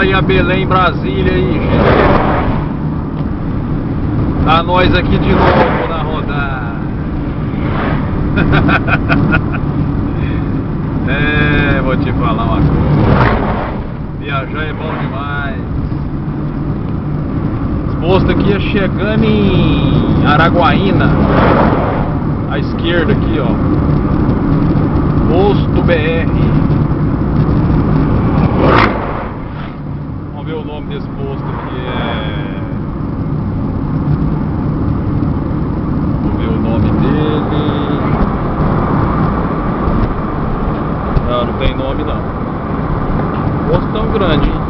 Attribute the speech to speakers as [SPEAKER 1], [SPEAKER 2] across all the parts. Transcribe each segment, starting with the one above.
[SPEAKER 1] Olha a Belém, Brasília aí, gente. Tá nós aqui de novo na rodada. É, vou te falar uma coisa. Viajar é bom demais. Esse posto aqui é chegando em Araguaína. À esquerda aqui, ó. Posto BR. Vamos ver o nome desse posto aqui. Vamos ver o nome dele. Não, não tem nome não. Posto tão grande, hein?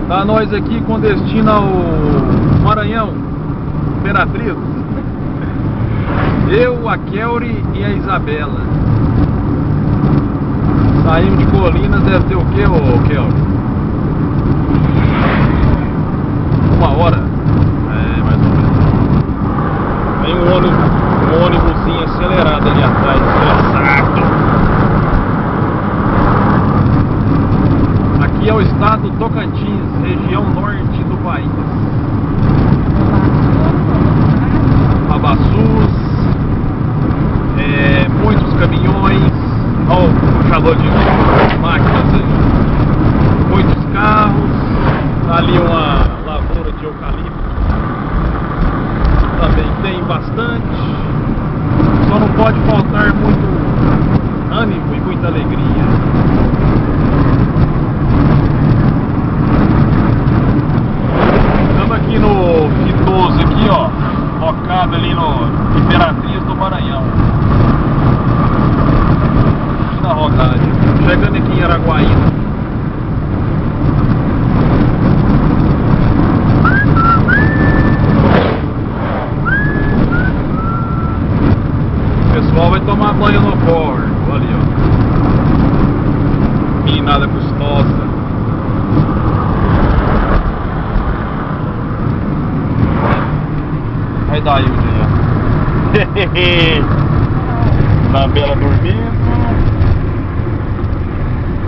[SPEAKER 1] Tá nós aqui com destino ao Maranhão, Imperatriz. Eu, a Kelly e a Isabela. Saímos de Colinas, deve ter o que, ô Kelly? 1 hora? É, mais ou menos. Tem um ônibusinho acelerado ali atrás, desgraçado. Aqui é o estado do Tocantins, região norte do país. Abaçus, muitos caminhões, olha o puxador de máquinas ali. Muitos carros, ali uma lavoura de eucalipto, também tem bastante. Só não pode faltar muito ânimo e muita alegria. Estamos aqui no Fitoso aqui, ó, locado ali no Imperatriz do Maranhão. Aqui na rodagem, chegando aqui em Araguaína. O pessoal vai tomar banho no porto, ali, ó. Meninada gostosa. Aí daí o dia. Na Bela dormindo.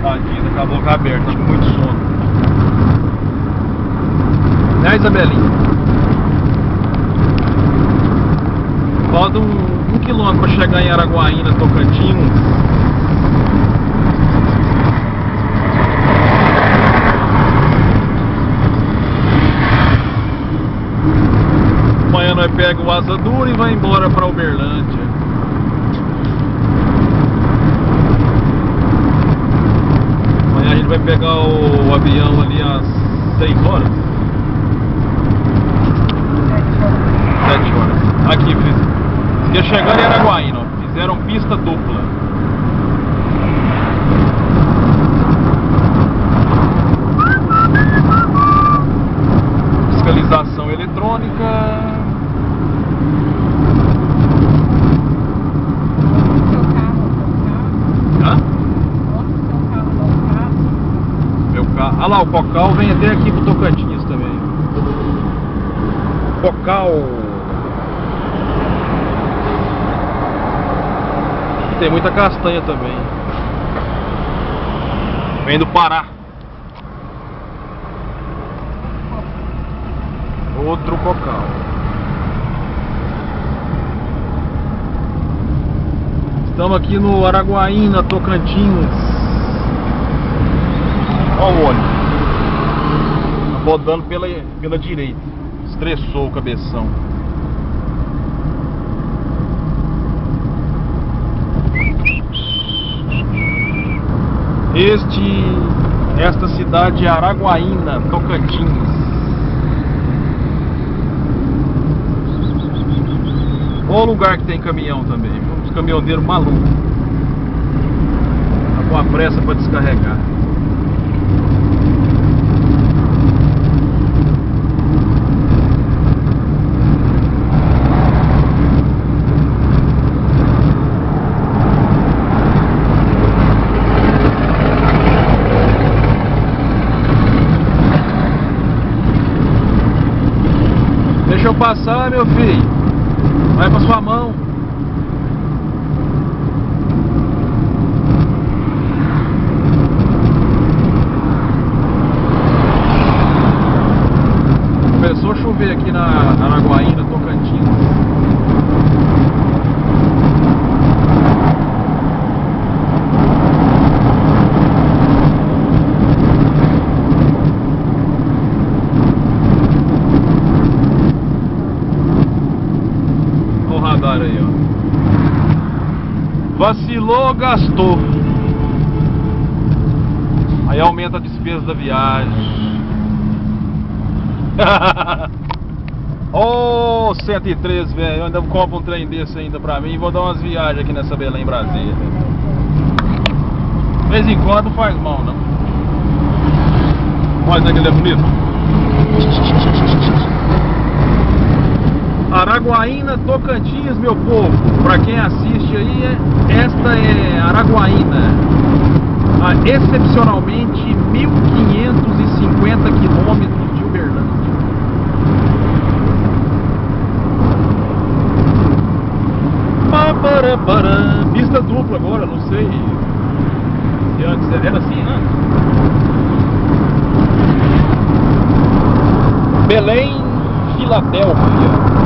[SPEAKER 1] Tadinha, com a boca aberta, acho que muito sono. Né, Isabelinha? Falta um quilômetro para chegar em Araguaína, Tocantins. Amanhã nós pegamos o Asa Dura e vai embora para Uberlândia. Amanhã a gente vai pegar o avião ali às 6 horas. 7 horas. Aqui, Felipe. Ia chegando em Araguaína, ó. Fizeram pista dupla. Fiscalização eletrônica. Hã? Meu carro. Ah lá, o Cocal vem até aqui pro Tocantins também. Cocal. Tem muita castanha também. Vem do Pará. Outro Cocal. Estamos aqui no Araguaína, Tocantins. Olha o ônibus. Rodando pela direita. Estressou o cabeção. Esta cidade é Araguaína, Tocantins. Olha o lugar que tem caminhão também, uns caminhoneiros malucos. Tá com a pressa para descarregar. Deixa eu passar, meu filho. Vai pra sua mão. Começou a chover aqui na Araguaína, Tocantins. Olha o radar aí, ó. Vacilou, gastou. Aí aumenta a despesa da viagem. Ô, 103, velho. Eu ainda compro um trem desse ainda pra mim e vou dar umas viagens aqui nessa Belém Brasília. De vez em quando faz mal, não. Olha que ele é bonito. Araguaína, Tocantins, meu povo. Pra quem assiste aí, esta é Araguaína. A excepcionalmente 1.550 quilômetros de Uberlândia. Pista dupla agora, não sei se antes era assim, né? Belém, Filadélfia.